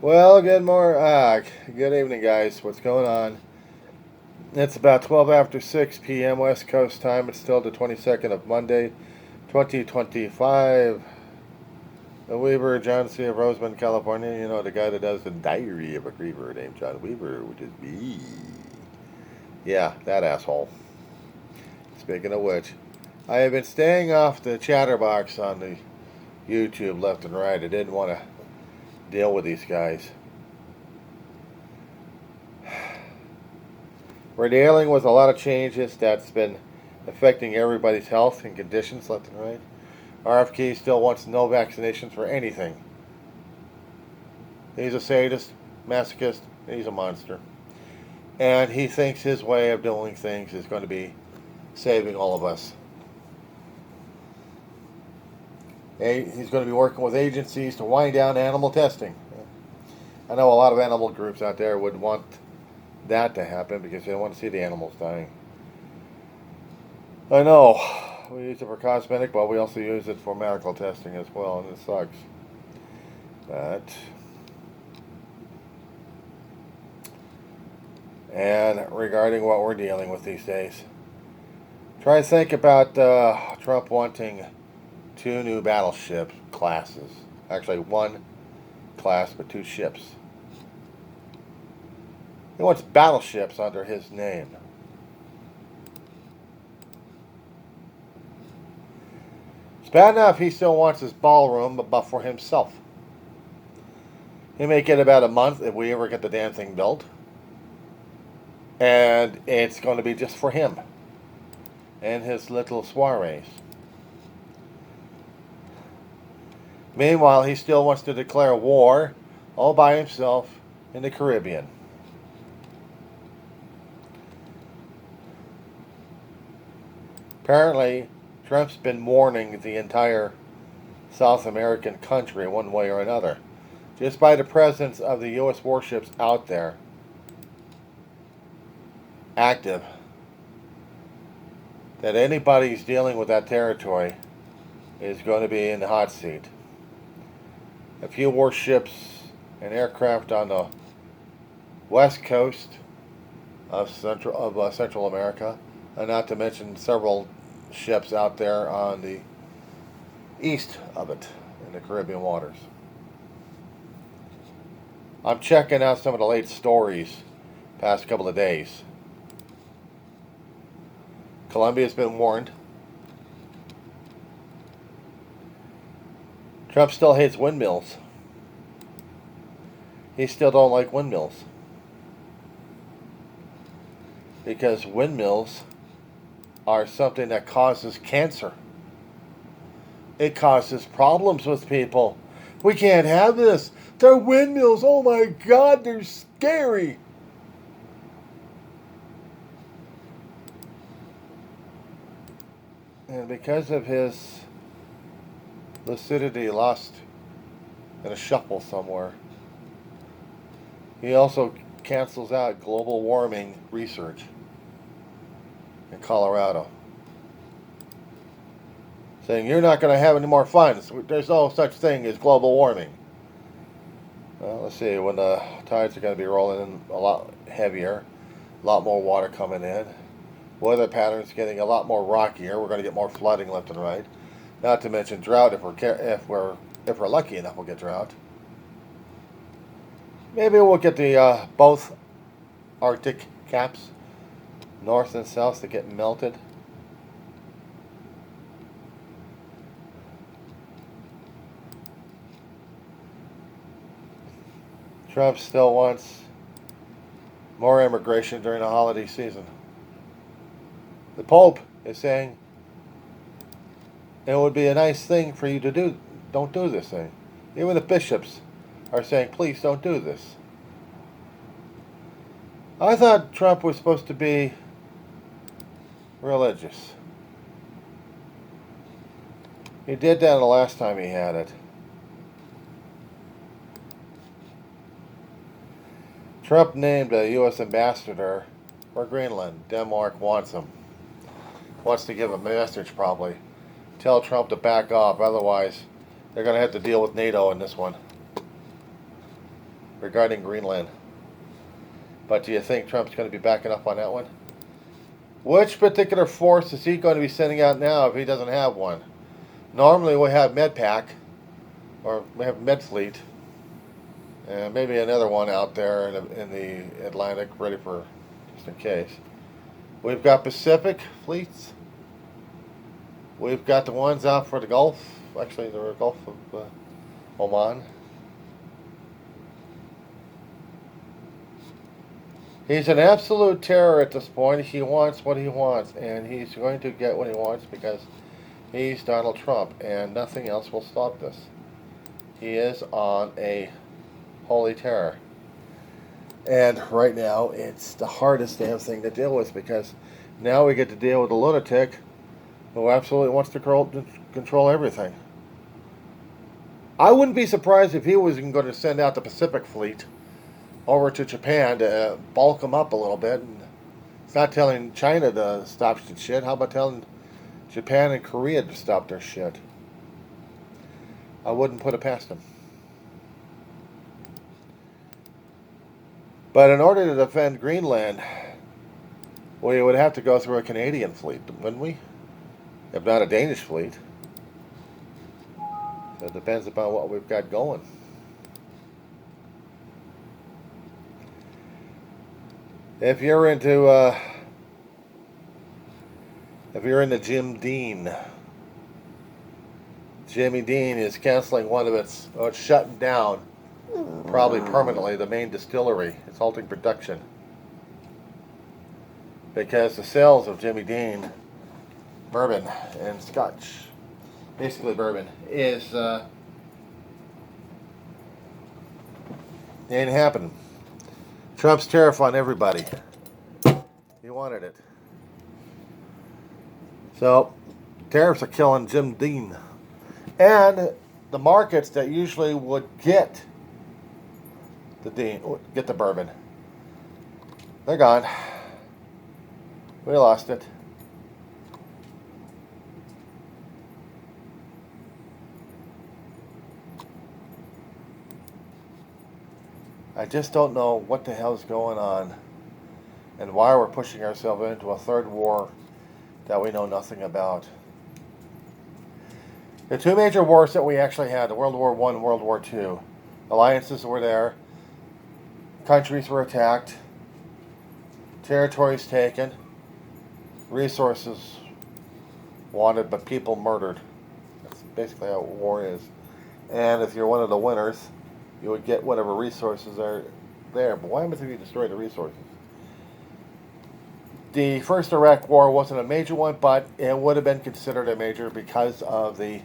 Well, good evening, guys. What's going on? It's about 12 after 6 p.m. West Coast time. It's still the 22nd of Monday, 2025. The Weaver, John C. of Roseman, California. You know, the guy that does the Diary of a Griever named John Weaver, which is me. Yeah, that asshole. Speaking of which, I have been staying off the chatterbox on the YouTube left and right. I didn't want to deal with these guys. We're dealing with a lot of changes that's been affecting everybody's health and conditions left and right. RFK still wants no vaccinations for anything. He's a sadist, masochist, he's a monster. And he thinks his way of doing things is going to be saving all of us. He's going to be working with agencies to wind down animal testing. I know a lot of animal groups out there would want that to happen because they don't want to see the animals dying. I know. We use it for cosmetic, but we also use it for medical testing as well, and it sucks. But and regarding what we're dealing with these days, try to think about Trump wanting two new battleship classes. Actually, one class, but two ships. He wants battleships under his name. It's bad enough he still wants his ballroom, but for himself. He may get about a month if we ever get the damn thing built. And it's going to be just for him and his little soirees. Meanwhile, he still wants to declare war all by himself in the Caribbean. Apparently, Trump's been warning the entire South American country one way or another. Just by the presence of the U.S. warships out there, active, that anybody who's dealing with that territory is going to be in the hot seat. A few warships and aircraft on the west coast of Central America, and not to mention several ships out there on the east of it in the Caribbean waters. I'm checking out some of the late stories past couple of days. Colombia's been warned. Trump still hates windmills. He still don't like windmills. Because windmills are something that causes cancer. It causes problems with people. We can't have this. They're windmills. Oh my God, they're scary. And because of his lucidity lost in a shuffle somewhere, he also cancels out global warming research in Colorado, saying you're not going to have any more fun. There's no such thing as global warming. Well, let's see, when the tides are going to be rolling in a lot heavier, a lot more water coming in, weather patterns getting a lot more rockier. We're going to get more flooding left and right. Not to mention drought if we're lucky enough, we'll get drought. Maybe we'll get the both Arctic caps, north and south, that get melted. Trump still wants more immigration during the holiday season. The Pope is saying it would be a nice thing for you to do. Don't do this thing. Even the bishops are saying, please don't do this. I thought Trump was supposed to be religious. He did that the last time he had it. Trump named a U.S. ambassador for Greenland. Denmark wants him. Wants to give a message, probably. Tell Trump to back off, otherwise they're going to have to deal with NATO in this one. regarding Greenland. But do you think Trump's going to be backing up on that one? Which particular force is he going to be sending out now if he doesn't have one? Normally we have MedPac, or we have MedFleet, and maybe another one out there in the Atlantic, ready for just in case. We've got Pacific fleets. We've got the ones out for the Gulf, actually the Gulf of Oman. He's an absolute terror at this point. He wants what he wants, and he's going to get what he wants because he's Donald Trump, and nothing else will stop this. He is on a holy terror. And right now, it's the hardest damn thing to deal with because now we get to deal with a lunatic who absolutely wants to control everything. I wouldn't be surprised if he was going to send out the Pacific Fleet over to Japan to bulk them up a little bit. And it's not telling China to stop shit. How about telling Japan and Korea to stop their shit? I wouldn't put it past him. But in order to defend Greenland, we would have to go through a Canadian fleet, wouldn't we? If not a Danish fleet. So it depends upon what we've got going. If you're into Jim Dean, Jimmy Dean is canceling one of it's shutting down, probably permanently, the main distillery. It's halting production because the sales of Jimmy Dean bourbon and Scotch, basically bourbon, is ain't happening. Trump's tariff on everybody. He wanted it. So, tariffs are killing Jim Dean. And the markets that usually would get the bourbon, they're gone. We lost it. I just don't know what the hell's going on and why we're pushing ourselves into a third war that we know nothing about. The two major wars that we actually had, the World War I and World War II, alliances were there, countries were attacked, territories taken, resources wanted but people murdered. That's basically how war is. And if you're one of the winners, you would get whatever resources are there. But why must you destroy the resources? The first Iraq War wasn't a major one, but it would have been considered a major because of the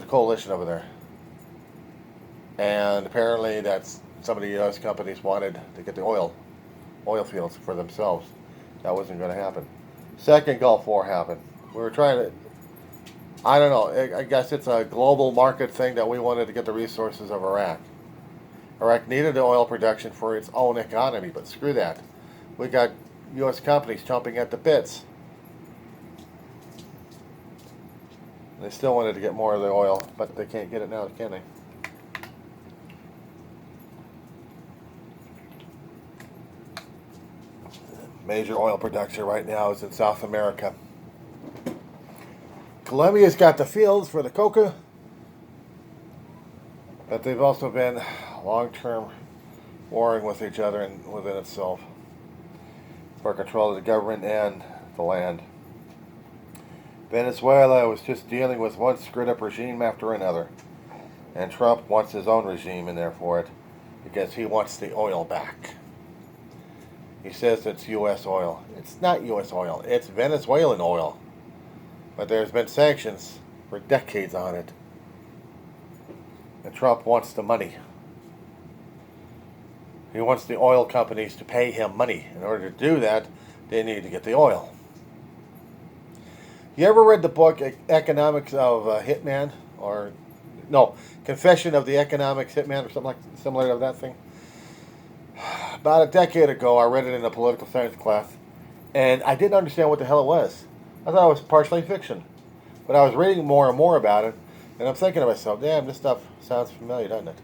coalition over there. And apparently that's some of the U.S. companies wanted to get the oil fields for themselves. That wasn't going to happen. Second Gulf War happened. We were trying to, I don't know, I guess it's a global market thing that we wanted to get the resources of Iraq. Iraq needed the oil production for its own economy, but screw that. We got U.S. companies chomping at the bits. They still wanted to get more of the oil, but they can't get it now, can they? Major oil production right now is in South America. Colombia's got the fields for the coca, but they've also been long-term warring with each other and within itself for control of the government and the land. Venezuela was just dealing with one screwed-up regime after another, and Trump wants his own regime in there for it because he wants the oil back. He says it's U.S. oil. It's not U.S. oil. It's Venezuelan oil. But there's been sanctions for decades on it. And Trump wants the money. He wants the oil companies to pay him money. In order to do that, they need to get the oil. You ever read the book Economics of Hitman? Or, no, Confession of the Economics Hitman or something like similar to that thing? About a decade ago, I read it in a political science class, and I didn't understand what the hell it was. I thought it was partially fiction. But I was reading more and more about it, And I'm thinking to myself, damn, this stuff sounds familiar, doesn't it?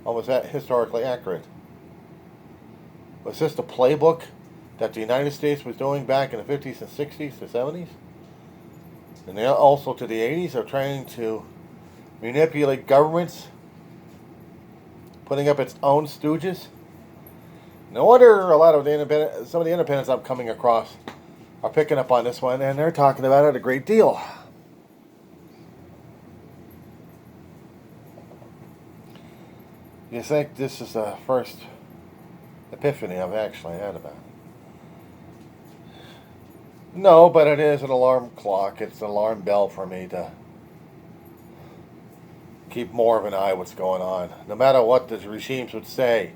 Almost historically accurate. Was this the playbook that the United States was doing back in the 50s and 60s to 70s? And also to the 80s of trying to manipulate governments, putting up its own stooges? No wonder a lot of some of the independents I'm coming across are picking up on this one, and they're talking about it a great deal. You think this is the first epiphany I've actually had about it? No, but it is an alarm clock. It's an alarm bell for me to keep more of an eye on what's going on. No matter what the regimes would say,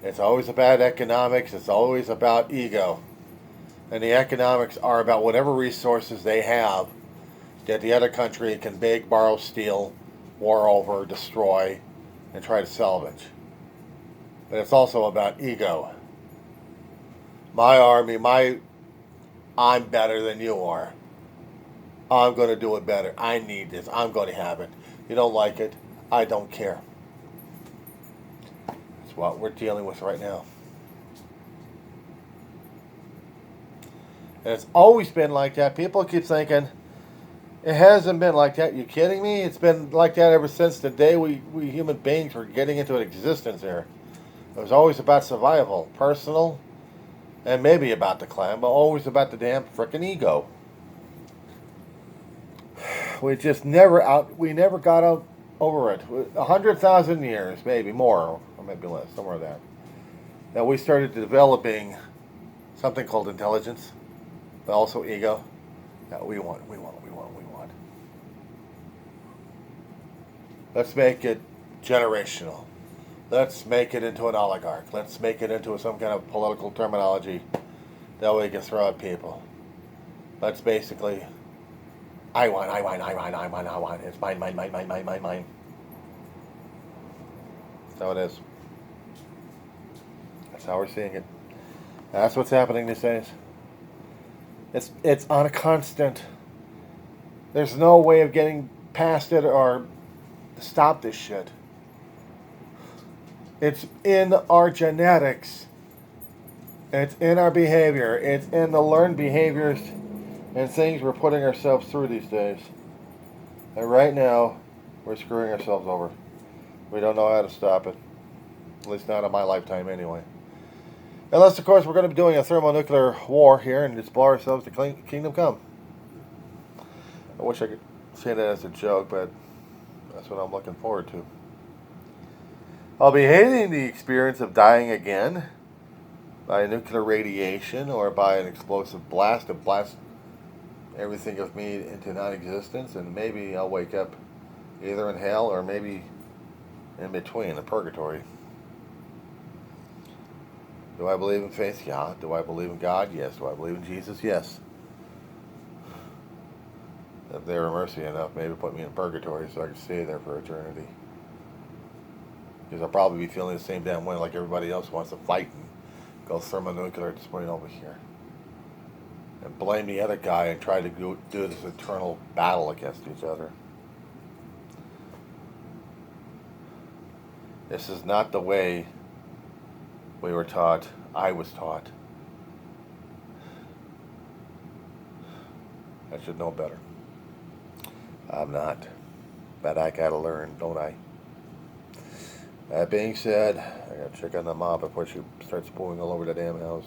it's always about economics. It's always about ego. And the economics are about whatever resources they have that the other country can beg, borrow, steal, war over, destroy, and try to salvage. But it's also about ego. My army, I'm better than you are. I'm going to do it better. I need this. I'm going to have it. You don't like it. I don't care. That's what we're dealing with right now. And it's always been like that. People keep thinking, it hasn't been like that. You kidding me? It's been like that ever since the day we human beings were getting into existence here. It was always about survival, personal, and maybe about the clan, but always about the damn frickin' ego. We never got out over it. 100,000 years, maybe more, or maybe less, somewhere there. That we started developing something called intelligence, but also ego. That we want. Let's make it generational. Let's make it into an oligarch. Let's make it into some kind of political terminology that we can throw at people. Let's basically, I want. It's mine. That's how it is. That's how we're seeing it. That's what's happening these days. It's on a constant. There's no way of getting past it or to stop this shit. It's in our genetics. It's in our behavior. It's in the learned behaviors and things we're putting ourselves through these days. And right now, we're screwing ourselves over. We don't know how to stop it. At least not in my lifetime anyway. Unless, of course, we're going to be doing a thermonuclear war here and just blow ourselves to kingdom come. I wish I could say that as a joke, but that's what I'm looking forward to. I'll be hating the experience of dying again by nuclear radiation or by an explosive blast to blast everything of me into non-existence, and maybe I'll wake up either in hell or maybe in between, in purgatory. Do I believe in faith? Yeah. Do I believe in God? Yes. Do I believe in Jesus? Yes. If they were mercy enough, maybe put me in purgatory so I could stay there for eternity. Because I'll probably be feeling the same damn way like everybody else wants to fight and go thermonuclear at this point over here. And blame the other guy and try to do this eternal battle against each other. This is not the way we were taught. I was taught. I should know better. I'm not. But I gotta learn, don't I? That being said, I gotta check on the mom before she starts pooing all over the damn house.